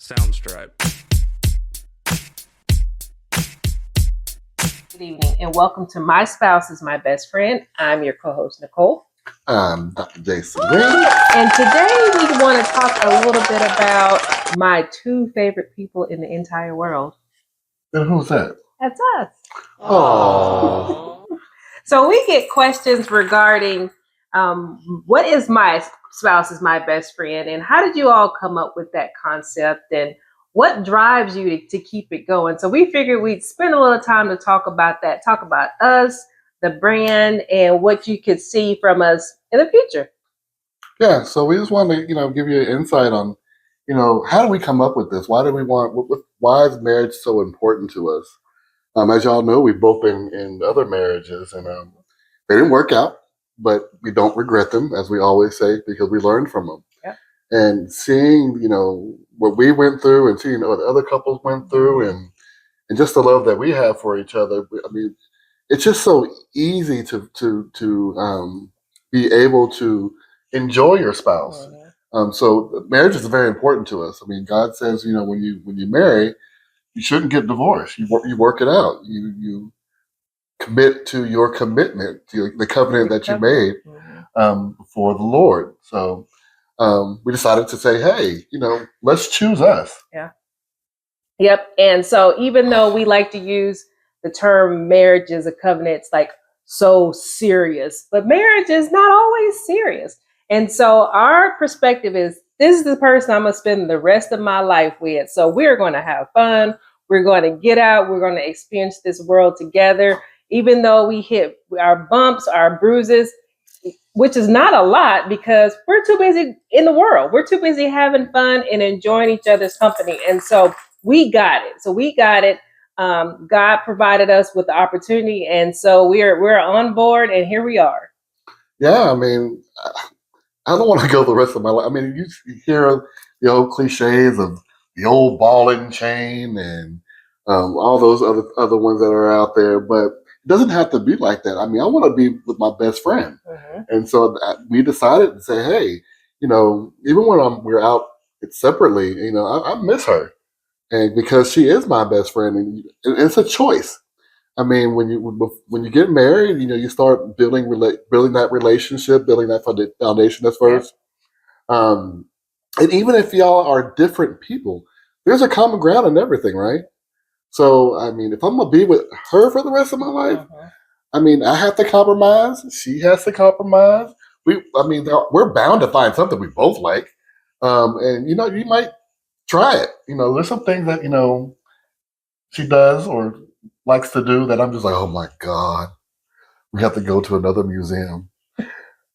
Soundstripe. Good evening and welcome to My Spouse is My Best Friend. I'm your co-host, Nicole. I'm Dr. Jason Green. And today we want to talk a little bit about my two favorite people in the entire world. And who's that? That's us. Oh. So we get questions regarding what is my spouse is my best friend, and how did you all come up with that concept, and what drives you to keep it going? So we figured we'd spend a little time to talk about that, talk about us, the brand, and what you could see from us in the future. Yeah, so we just wanted to, give you an insight on, how do we come up with this? Why do we why is marriage so important to us? As y'all know, we've both been in other marriages, and they didn't work out, but we don't regret them, as we always say, because we learned from them. Yeah. And seeing, what we went through and seeing what other couples went through and just the love that we have for each other, I mean, it's just so easy to be able to enjoy your spouse. So marriage is very important to us. I mean, God says, when you marry, you shouldn't get divorced. You work it out. You commit to your commitment, to the covenant that you made before the Lord. So we decided to say, hey, let's choose us. Yeah. Yep. And so even though we like to use the term marriage as a covenant, it's like so serious, but marriage is not always serious. And so our perspective is, this is the person I'm going to spend the rest of my life with. So we're going to have fun. We're going to get out. We're going to experience this world together. Even though we hit our bumps, our bruises, which is not a lot because we're too busy in the world. We're too busy having fun and enjoying each other's company. And so we got it. God provided us with the opportunity. And so we're on board, and here we are. Yeah, I mean, I don't want to go the rest of my life. I mean, you hear the old cliches of the old ball and chain and all those other ones that are out there, but it doesn't have to be like that. I mean, I want to be with my best friend. And so we decided to say, hey, even when we're out separately, I miss her. And because she is my best friend, and it's a choice. I mean, when you get married, you start building that relationship, building that foundation at first. And even if y'all are different people, there's a common ground in everything, right? So, I mean, if I'm gonna be with her for the rest of my life, I mean, I have to compromise. She has to compromise. We're bound to find something we both like, and you might try it. There's some things that she does or likes to do that I'm just like, oh my God, we have to go to another museum.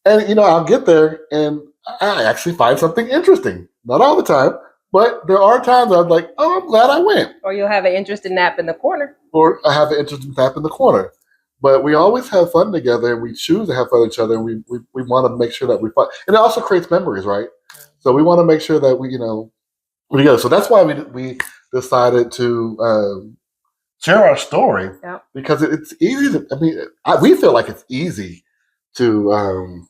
And, I'll get there and I actually find something interesting. Not all the time, but there are times I'm like, oh, I'm glad I went. Or you'll have an interesting nap in the corner. Or I have an interesting nap in the corner. But we always have fun together, and we choose to have fun with each other, and we want to make sure that we find. And it also creates memories, right? So we want to make sure that we're together. So that's why we decided to share our story, because it's easy we feel like it's easy to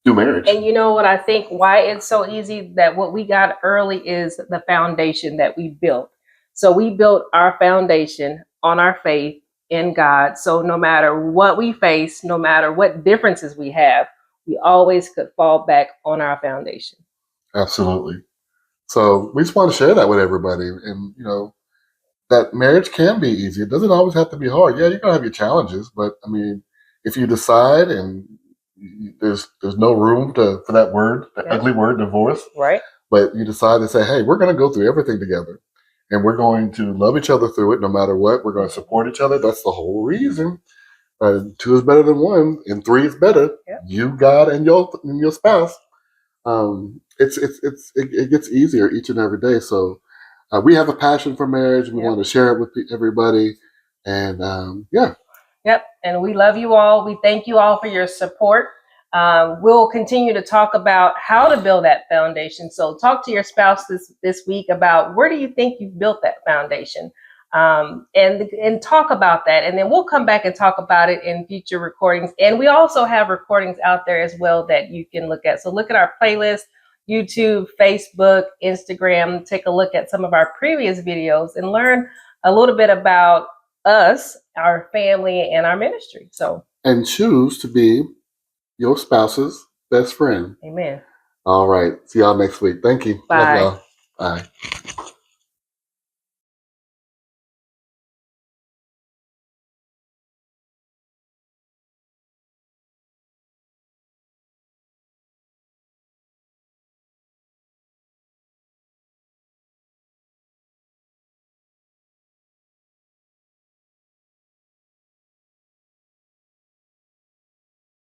do marriage. And you know what I think why it's so easy, that what we got early is the foundation that we built. So we built our foundation on our faith in God. So no matter what we face, no matter what differences we have, we always could fall back on our foundation. Absolutely. So we just want to share that with everybody. And, that marriage can be easy. It doesn't always have to be hard. Yeah, you're going to have your challenges, but I mean, if you decide, and there's no room for that word, ugly word, divorce. Right. But you decide to say, hey, we're going to go through everything together, and we're going to love each other through it no matter what. We're going to support each other. That's the whole reason. 2 is better than 1, and 3 is better. Yep. You, God, and your spouse. It gets easier each and every day. So we have a passion for marriage. We want to share it with everybody. And Yep. And we love you all. We thank you all for your support. We'll continue to talk about how to build that foundation. So talk to your spouse this week about where do you think you've built that foundation, and talk about that. And then we'll come back and talk about it in future recordings. And we also have recordings out there as well that you can look at. So look at our playlist. YouTube, Facebook, Instagram. Take a look at some of our previous videos and learn a little bit about us, our family, and our ministry. So, and choose to be your spouse's best friend. amen. All right. See y'all next week. Thank you. Bye. Love y'all. Bye.